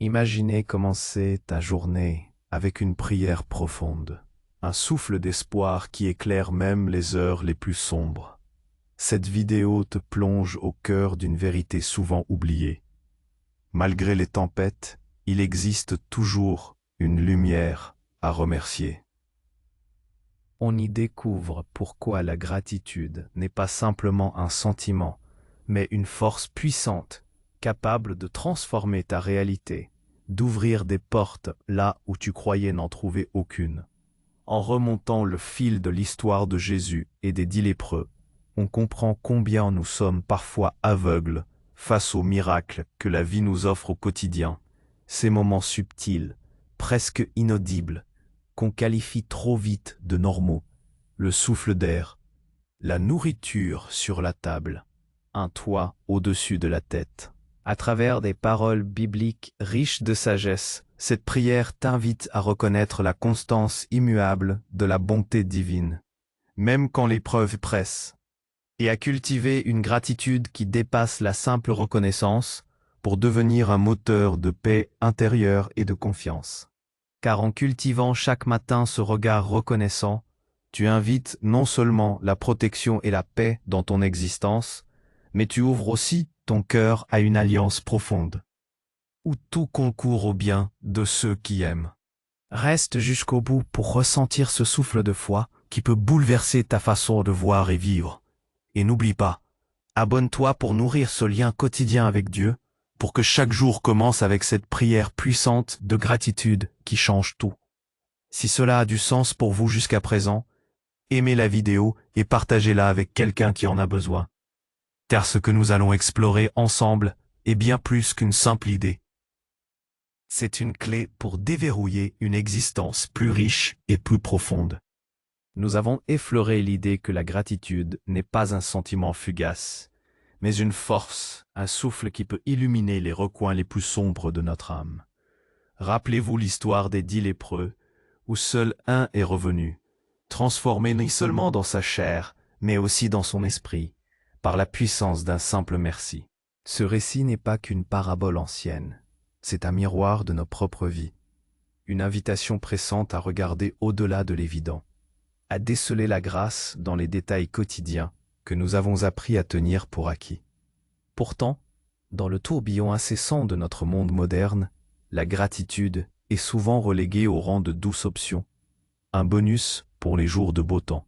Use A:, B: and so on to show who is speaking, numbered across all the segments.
A: Imaginez commencer ta journée avec une prière profonde, un souffle d'espoir qui éclaire même les heures les plus sombres. Cette vidéo te plonge au cœur d'une vérité souvent oubliée. Malgré les tempêtes, il existe toujours une lumière à remercier. On y découvre pourquoi la gratitude n'est pas simplement un sentiment, mais une force puissante, capable de transformer ta réalité, d'ouvrir des portes là où tu croyais n'en trouver aucune. En remontant le fil de l'histoire de Jésus et des 10 lépreux, on comprend combien nous sommes parfois aveugles face aux miracles que la vie nous offre au quotidien, ces moments subtils, presque inaudibles, qu'on qualifie trop vite de normaux. Le souffle d'air, la nourriture sur la table, un toit au-dessus de la tête. À travers des paroles bibliques riches de sagesse, cette prière t'invite à reconnaître la constance immuable de la bonté divine, même quand l'épreuve presse, et à cultiver une gratitude qui dépasse la simple reconnaissance pour devenir un moteur de paix intérieure et de confiance. Car en cultivant chaque matin ce regard reconnaissant, tu invites non seulement la protection et la paix dans ton existence, mais tu ouvres aussi ton cœur à une alliance profonde, où tout concourt au bien de ceux qui aiment. Reste jusqu'au bout pour ressentir ce souffle de foi qui peut bouleverser ta façon de voir et vivre. Et n'oublie pas, abonne-toi pour nourrir ce lien quotidien avec Dieu, pour que chaque jour commence avec cette prière puissante de gratitude qui change tout. Si cela a du sens pour vous jusqu'à présent, aimez la vidéo et partagez-la avec quelqu'un qui en a besoin. Car ce que nous allons explorer ensemble est bien plus qu'une simple idée. C'est une clé pour déverrouiller une existence plus riche et plus profonde. Nous avons effleuré l'idée que la gratitude n'est pas un sentiment fugace, mais une force, un souffle qui peut illuminer les recoins les plus sombres de notre âme. Rappelez-vous l'histoire des 10 lépreux, où seul un est revenu, transformé non seulement dans sa chair, mais aussi dans son esprit, par la puissance d'un simple merci. Ce récit n'est pas qu'une parabole ancienne, c'est un miroir de nos propres vies, une invitation pressante à regarder au-delà de l'évident, à déceler la grâce dans les détails quotidiens que nous avons appris à tenir pour acquis. Pourtant, dans le tourbillon incessant de notre monde moderne, la gratitude est souvent reléguée au rang de douce option, un bonus pour les jours de beau temps.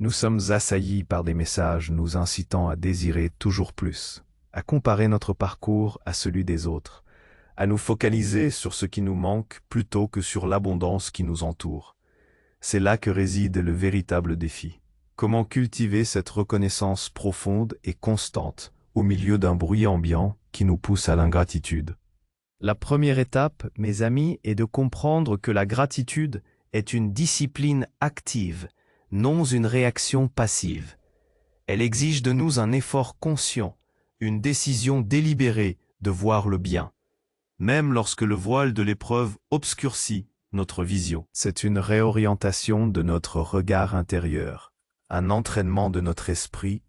A: Nous sommes assaillis par des messages nous incitant à désirer toujours plus, à comparer notre parcours à celui des autres, à nous focaliser sur ce qui nous manque plutôt que sur l'abondance qui nous entoure. C'est là que réside le véritable défi. Comment cultiver cette reconnaissance profonde et constante au milieu d'un bruit ambiant qui nous pousse à l'ingratitude? La première étape, mes amis, est de comprendre que la gratitude est une discipline active, non une réaction passive. Elle exige de nous un effort conscient, une décision délibérée de voir le bien, même lorsque le voile de l'épreuve obscurcit notre vision. C'est une réorientation de notre regard intérieur, un entraînement de notre esprit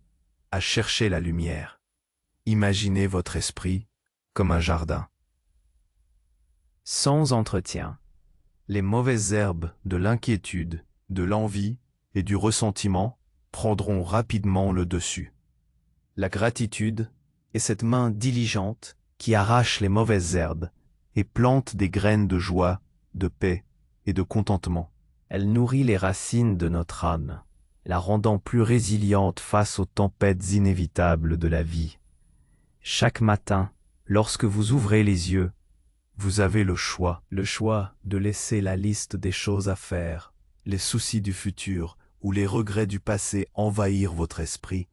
A: à chercher la lumière. Imaginez votre esprit comme un jardin. Sans entretien, les mauvaises herbes de l'inquiétude, de l'envie et du ressentiment prendront rapidement le dessus. La gratitude est cette main diligente qui arrache les mauvaises herbes et plante des graines de joie, de paix et de contentement. Elle nourrit les racines de notre âme, la rendant plus résiliente face aux tempêtes inévitables de la vie. Chaque matin, lorsque vous ouvrez les yeux, vous avez le choix de laisser la liste des choses à faire, les soucis du futur ou les regrets du passé envahir votre esprit,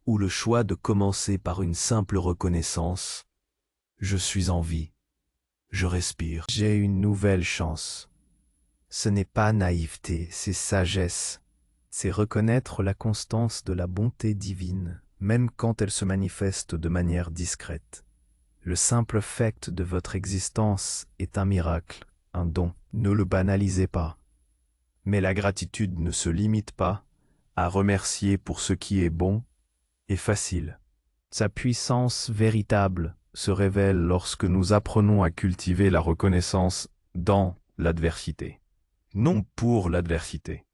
A: ou le choix de commencer par une simple reconnaissance. Je suis en vie, je respire, j'ai une nouvelle chance. Ce n'est pas naïveté, c'est sagesse. C'est reconnaître la constance de la bonté divine, même quand elle se manifeste de manière discrète. Le simple fait de votre existence est un miracle, un don. Ne le banalisez pas. Mais la gratitude ne se limite pas à remercier pour ce qui est bon et facile. Sa puissance véritable se révèle lorsque nous apprenons à cultiver la reconnaissance dans l'adversité. Non pour l'adversité.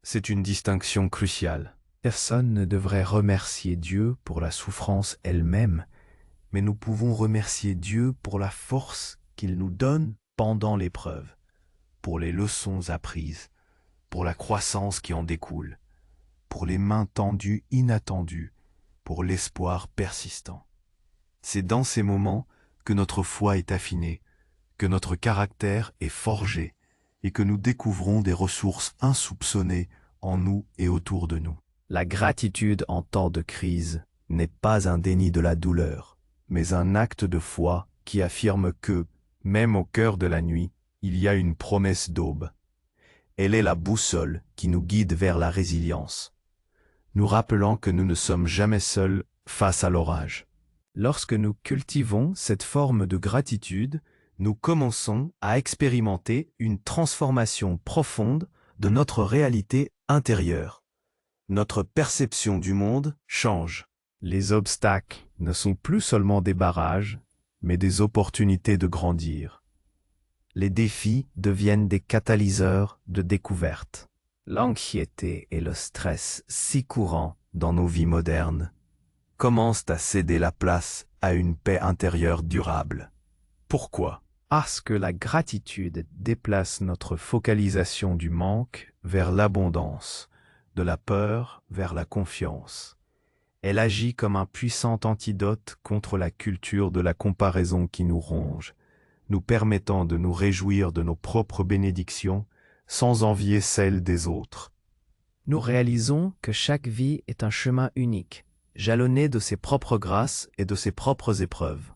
A: C'est une distinction cruciale. Personne ne devrait remercier Dieu pour la souffrance elle-même, mais nous pouvons remercier Dieu pour la force qu'il nous donne pendant l'épreuve, pour les leçons apprises, pour la croissance qui en découle, pour les mains tendues inattendues, pour l'espoir persistant. C'est dans ces moments que notre foi est affinée, que notre caractère est forgé et que nous découvrons des ressources insoupçonnées en nous et autour de nous. La gratitude en temps de crise n'est pas un déni de la douleur, mais un acte de foi qui affirme que, même au cœur de la nuit, il y a une promesse d'aube. Elle est la boussole qui nous guide vers la résilience, nous rappelant que nous ne sommes jamais seuls face à l'orage. Lorsque nous cultivons cette forme de gratitude, nous commençons à expérimenter une transformation profonde de notre réalité intérieure. Notre perception du monde change. Les obstacles ne sont plus seulement des barrages, mais des opportunités de grandir. Les défis deviennent des catalyseurs de découverte. L'anxiété et le stress si courants dans nos vies modernes commencent à céder la place à une paix intérieure durable. Pourquoi? Parce que la gratitude déplace notre focalisation du manque vers l'abondance, de la peur vers la confiance. Elle agit comme un puissant antidote contre la culture de la comparaison qui nous ronge, nous permettant de nous réjouir de nos propres bénédictions sans envier celles des autres. Nous réalisons que chaque vie est un chemin unique, jalonné de ses propres grâces et de ses propres épreuves,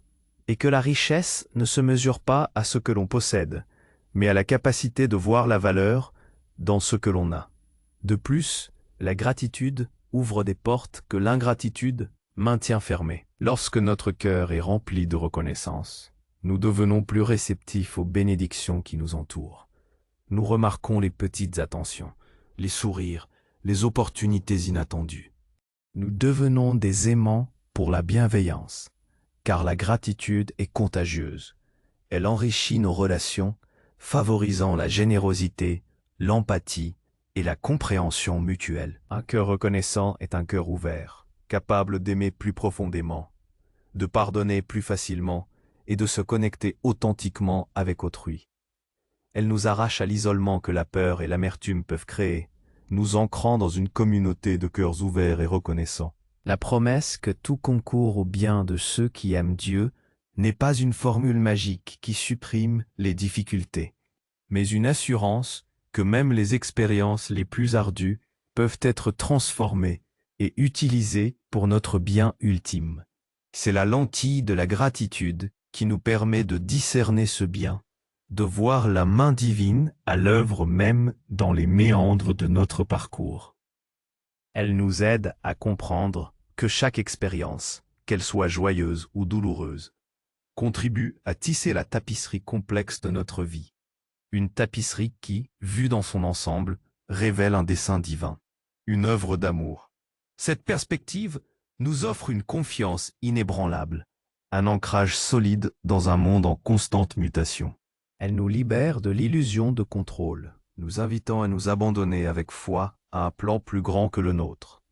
A: et que la richesse ne se mesure pas à ce que l'on possède, mais à la capacité de voir la valeur dans ce que l'on a. De plus, la gratitude ouvre des portes que l'ingratitude maintient fermées. Lorsque notre cœur est rempli de reconnaissance, nous devenons plus réceptifs aux bénédictions qui nous entourent. Nous remarquons les petites attentions, les sourires, les opportunités inattendues. Nous devenons des aimants pour la bienveillance, car la gratitude est contagieuse. Elle enrichit nos relations, favorisant la générosité, l'empathie et la compréhension mutuelle. Un cœur reconnaissant est un cœur ouvert, capable d'aimer plus profondément, de pardonner plus facilement et de se connecter authentiquement avec autrui. Elle nous arrache à l'isolement que la peur et l'amertume peuvent créer, nous ancrant dans une communauté de cœurs ouverts et reconnaissants. La promesse que tout concourt au bien de ceux qui aiment Dieu n'est pas une formule magique qui supprime les difficultés, mais une assurance que même les expériences les plus ardues peuvent être transformées et utilisées pour notre bien ultime. C'est la lentille de la gratitude qui nous permet de discerner ce bien, de voir la main divine à l'œuvre même dans les méandres de notre parcours. Elle nous aide à comprendre que chaque expérience, qu'elle soit joyeuse ou douloureuse, contribue à tisser la tapisserie complexe de notre vie. Une tapisserie qui, vue dans son ensemble, révèle un dessein divin, une œuvre d'amour. Cette perspective nous offre une confiance inébranlable, un ancrage solide dans un monde en constante mutation. Elle nous libère de l'illusion de contrôle, nous invitant à nous abandonner avec foi à un plan plus grand que le nôtre.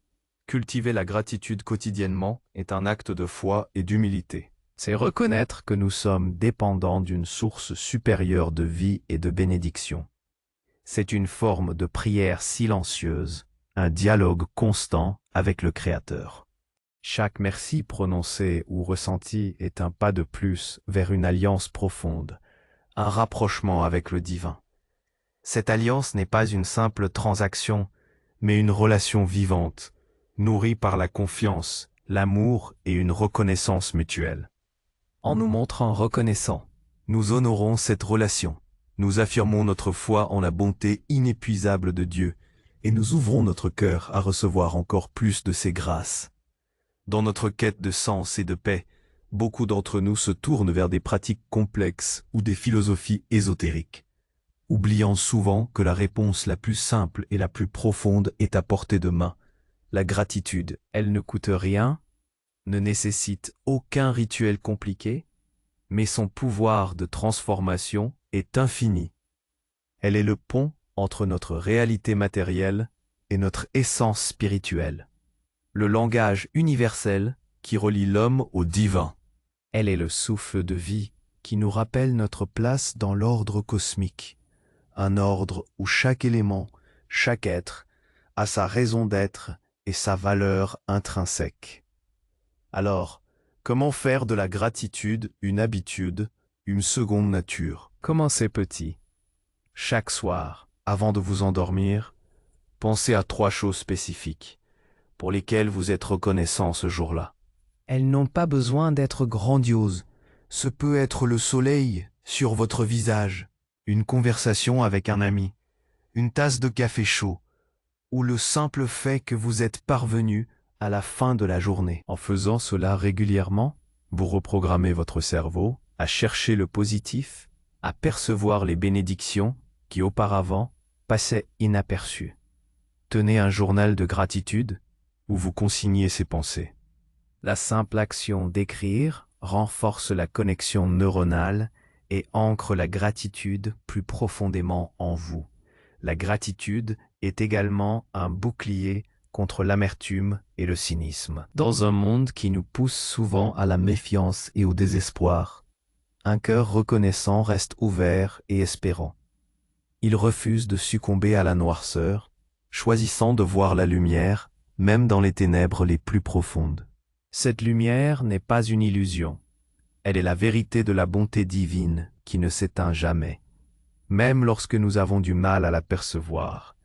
A: Cultiver la gratitude quotidiennement est un acte de foi et d'humilité. C'est reconnaître que nous sommes dépendants d'une source supérieure de vie et de bénédiction. C'est une forme de prière silencieuse, un dialogue constant avec le Créateur. Chaque merci prononcé ou ressenti est un pas de plus vers une alliance profonde, un rapprochement avec le divin. Cette alliance n'est pas une simple transaction, mais une relation vivante, nourrie par la confiance, l'amour et une reconnaissance mutuelle. En nous montrant reconnaissants, nous honorons cette relation, nous affirmons notre foi en la bonté inépuisable de Dieu et nous ouvrons notre cœur à recevoir encore plus de ses grâces. Dans notre quête de sens et de paix, beaucoup d'entre nous se tournent vers des pratiques complexes ou des philosophies ésotériques, oubliant souvent que la réponse la plus simple et la plus profonde est à portée de main. La gratitude, elle ne coûte rien, ne nécessite aucun rituel compliqué, mais son pouvoir de transformation est infini. Elle est le pont entre notre réalité matérielle et notre essence spirituelle. Le langage universel qui relie l'homme au divin. Elle est le souffle de vie qui nous rappelle notre place dans l'ordre cosmique, un ordre où chaque élément, chaque être, a sa raison d'être et sa valeur intrinsèque. Alors, comment faire de la gratitude une habitude, une seconde nature? Commencez petit. Chaque soir, avant de vous endormir, pensez à 3 choses spécifiques pour lesquelles vous êtes reconnaissant ce jour-là. Elles n'ont pas besoin d'être grandioses. Ce peut être le soleil sur votre visage, une conversation avec un ami, une tasse de café chaud, ou le simple fait que vous êtes parvenu à la fin de la journée. En faisant cela régulièrement, vous reprogrammez votre cerveau à chercher le positif, à percevoir les bénédictions qui auparavant passaient inaperçues. Tenez un journal de gratitude où vous consignez ces pensées. La simple action d'écrire renforce la connexion neuronale et ancre la gratitude plus profondément en vous. La gratitude est également un bouclier contre l'amertume et le cynisme. Dans un monde qui nous pousse souvent à la méfiance et au désespoir, un cœur reconnaissant reste ouvert et espérant. Il refuse de succomber à la noirceur, choisissant de voir la lumière, même dans les ténèbres les plus profondes. Cette lumière n'est pas une illusion. Elle est la vérité de la bonté divine qui ne s'éteint jamais, même lorsque nous avons du mal à la percevoir.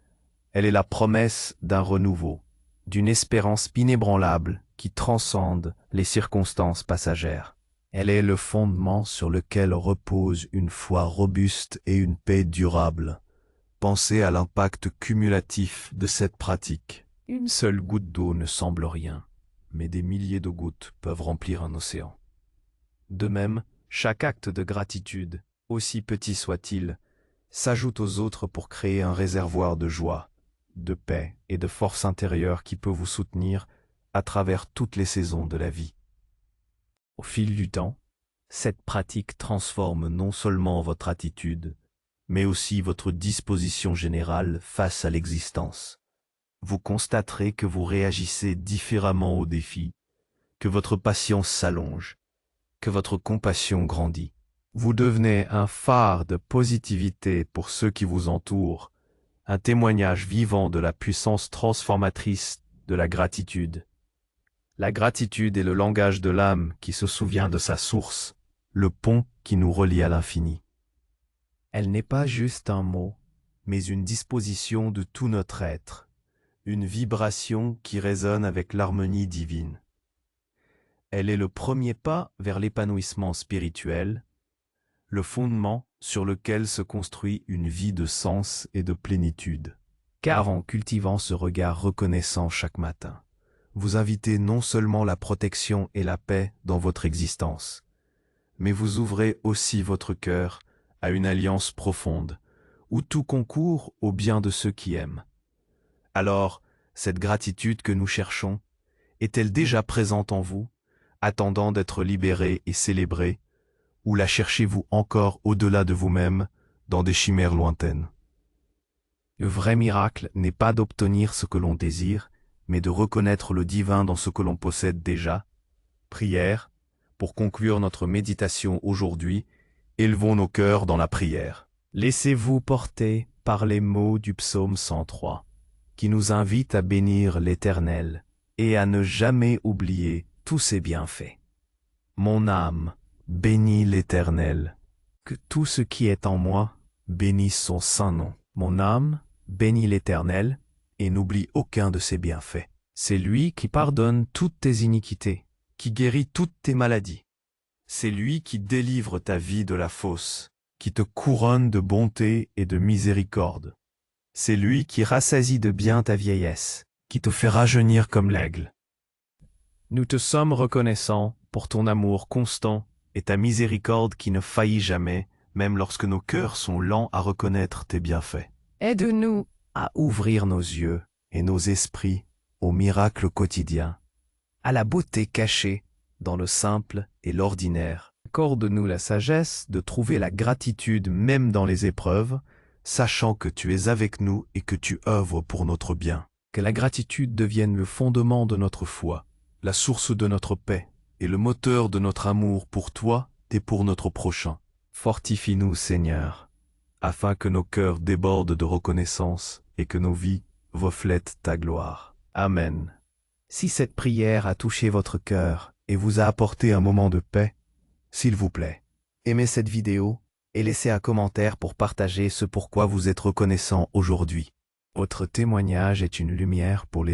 A: Elle est la promesse d'un renouveau, d'une espérance inébranlable qui transcende les circonstances passagères. Elle est le fondement sur lequel repose une foi robuste et une paix durable. Pensez à l'impact cumulatif de cette pratique. Une seule goutte d'eau ne semble rien, mais des milliers de gouttes peuvent remplir un océan. De même, chaque acte de gratitude, aussi petit soit-il, s'ajoute aux autres pour créer un réservoir de joie, de paix et de force intérieure qui peut vous soutenir à travers toutes les saisons de la vie. Au fil du temps, cette pratique transforme non seulement votre attitude, mais aussi votre disposition générale face à l'existence. Vous constaterez que vous réagissez différemment aux défis, que votre patience s'allonge, que votre compassion grandit. Vous devenez un phare de positivité pour ceux qui vous entourent, un témoignage vivant de la puissance transformatrice de la gratitude. La gratitude est le langage de l'âme qui se souvient de sa source, le pont qui nous relie à l'infini. Elle n'est pas juste un mot, mais une disposition de tout notre être, une vibration qui résonne avec l'harmonie divine. Elle est le premier pas vers l'épanouissement spirituel, le fondement sur lequel se construit une vie de sens et de plénitude. Car en cultivant ce regard reconnaissant chaque matin, vous invitez non seulement la protection et la paix dans votre existence, mais vous ouvrez aussi votre cœur à une alliance profonde, où tout concourt au bien de ceux qui aiment. Alors, cette gratitude que nous cherchons, est-elle déjà présente en vous, attendant d'être libérée et célébrée, ou la cherchez-vous encore au-delà de vous-même, dans des chimères lointaines? Le vrai miracle n'est pas d'obtenir ce que l'on désire, mais de reconnaître le divin dans ce que l'on possède déjà. Prière. Pour conclure notre méditation aujourd'hui, élevons nos cœurs dans la prière. Laissez-vous porter par les mots du psaume 103, qui nous invite à bénir l'Éternel et à ne jamais oublier tous ses bienfaits. Mon âme, bénis l'Éternel. Que tout ce qui est en moi bénisse son saint nom. Mon âme, bénis l'Éternel et n'oublie aucun de ses bienfaits. C'est lui qui pardonne toutes tes iniquités, qui guérit toutes tes maladies. C'est lui qui délivre ta vie de la fosse, qui te couronne de bonté et de miséricorde. C'est lui qui rassasie de bien ta vieillesse, qui te fait rajeunir comme l'aigle. Nous te sommes reconnaissants pour ton amour constant et ta miséricorde qui ne faillit jamais, même lorsque nos cœurs sont lents à reconnaître tes bienfaits. Aide-nous à ouvrir nos yeux et nos esprits aux miracles quotidiens, à la beauté cachée dans le simple et l'ordinaire. Accorde-nous la sagesse de trouver la gratitude même dans les épreuves, sachant que tu es avec nous et que tu œuvres pour notre bien. Que la gratitude devienne le fondement de notre foi, la source de notre paix et le moteur de notre amour pour toi et pour notre prochain. Fortifie-nous, Seigneur, afin que nos cœurs débordent de reconnaissance et que nos vies reflètent ta gloire. Amen. Si cette prière a touché votre cœur et vous a apporté un moment de paix, s'il vous plaît, aimez cette vidéo et laissez un commentaire pour partager ce pourquoi vous êtes reconnaissant aujourd'hui. Votre témoignage est une lumière pour les